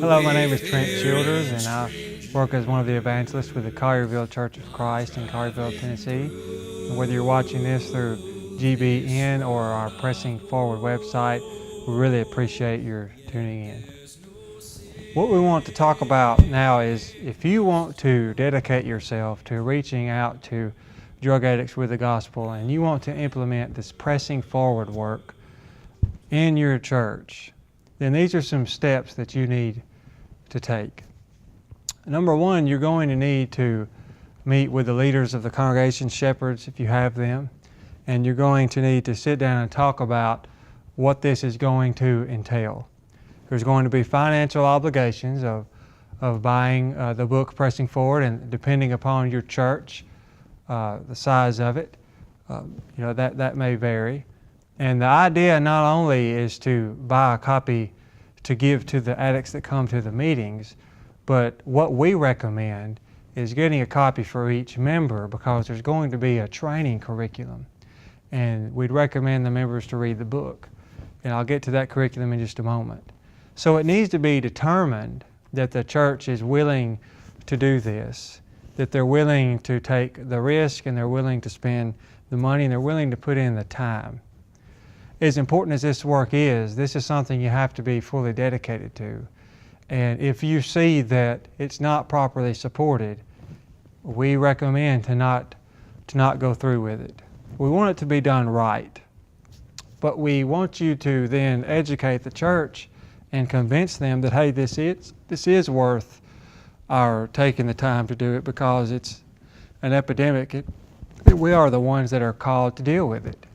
Hello, my name is Trent Childers, and I work as one of the evangelists with the Collierville Church of Christ in Collierville, Tennessee. And whether you're watching this through GBN or our Pressing Forward website, we really appreciate your tuning in. What we want to talk about now is if you want to dedicate yourself to reaching out to drug addicts with the gospel and you want to implement this Pressing Forward work in your church, then these are some steps that you need to take. Number one, you're going to need to meet with the leaders of the congregation, shepherds if you have them, and you're going to need to sit down and talk about what this is going to entail. There's going to be financial obligations of buying the book Pressing Forward, and depending upon your church, the size of it, that may vary. And the idea not only is to buy a copy to give to the addicts that come to the meetings, but what we recommend is getting a copy for each member, because there's going to be a training curriculum. And we'd recommend the members to read the book. And I'll get to that curriculum in just a moment. So it needs to be determined that the church is willing to do this, that they're willing to take the risk, and they're willing to spend the money, and they're willing to put in the time. As important as this work is, this is something you have to be fully dedicated to. And if you see that it's not properly supported, we recommend to not go through with it. We want it to be done right. But we want you to then educate the church and convince them that, hey, this is worth our taking the time to do it, because it's an epidemic. We are the ones that are called to deal with it.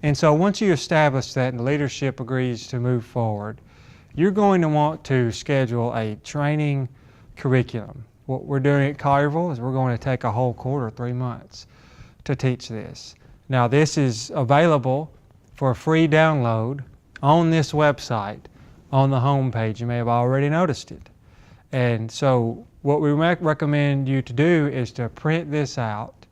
And so once you establish that and the leadership agrees to move forward, you're going to want to schedule a training curriculum. What we're doing at Collierville is we're going to take a whole quarter, 3 months, to teach this. Now, this is available for a free download on this website, on the home page. You may have already noticed it. And so what we recommend you to do is to print this out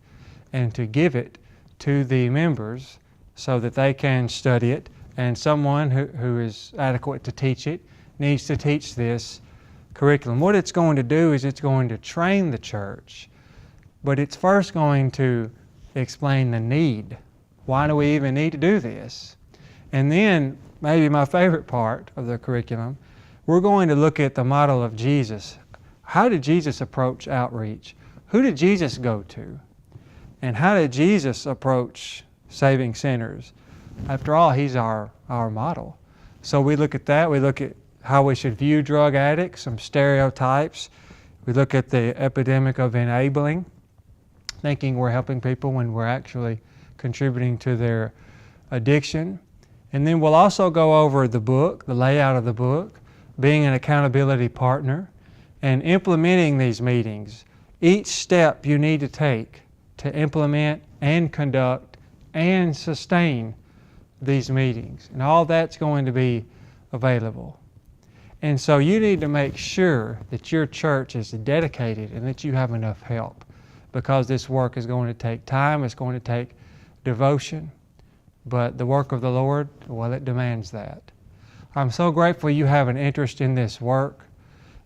and to give it to the members so that they can study it, and someone who is adequate to teach it needs to teach this curriculum. What it's going to do is it's going to train the church, but it's first going to explain the need. Why do we even need to do this? And then, maybe my favorite part of the curriculum, we're going to look at the model of Jesus. How did Jesus approach outreach? Who did Jesus go to? And how did Jesus approach saving sinners? After all, He's our model. So we look at that. We look at how we should view drug addicts, some stereotypes. We look at the epidemic of enabling, thinking we're helping people when we're actually contributing to their addiction. And then we'll also go over the book, the layout of the book, being an accountability partner, and implementing these meetings. Each step you need to take to implement and conduct and sustain these meetings. And all that's going to be available. And so you need to make sure that your church is dedicated and that you have enough help, because this work is going to take time, it's going to take devotion, but the work of the Lord, well, it demands that. I'm so grateful you have an interest in this work.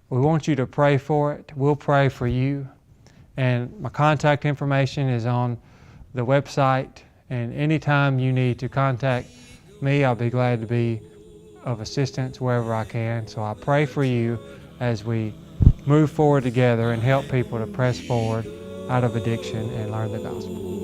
We want you to pray for it. We'll pray for you. And my contact information is on the website. And anytime you need to contact me, I'll be glad to be of assistance wherever I can. So I pray for you as we move forward together and help people to press forward out of addiction and learn the gospel.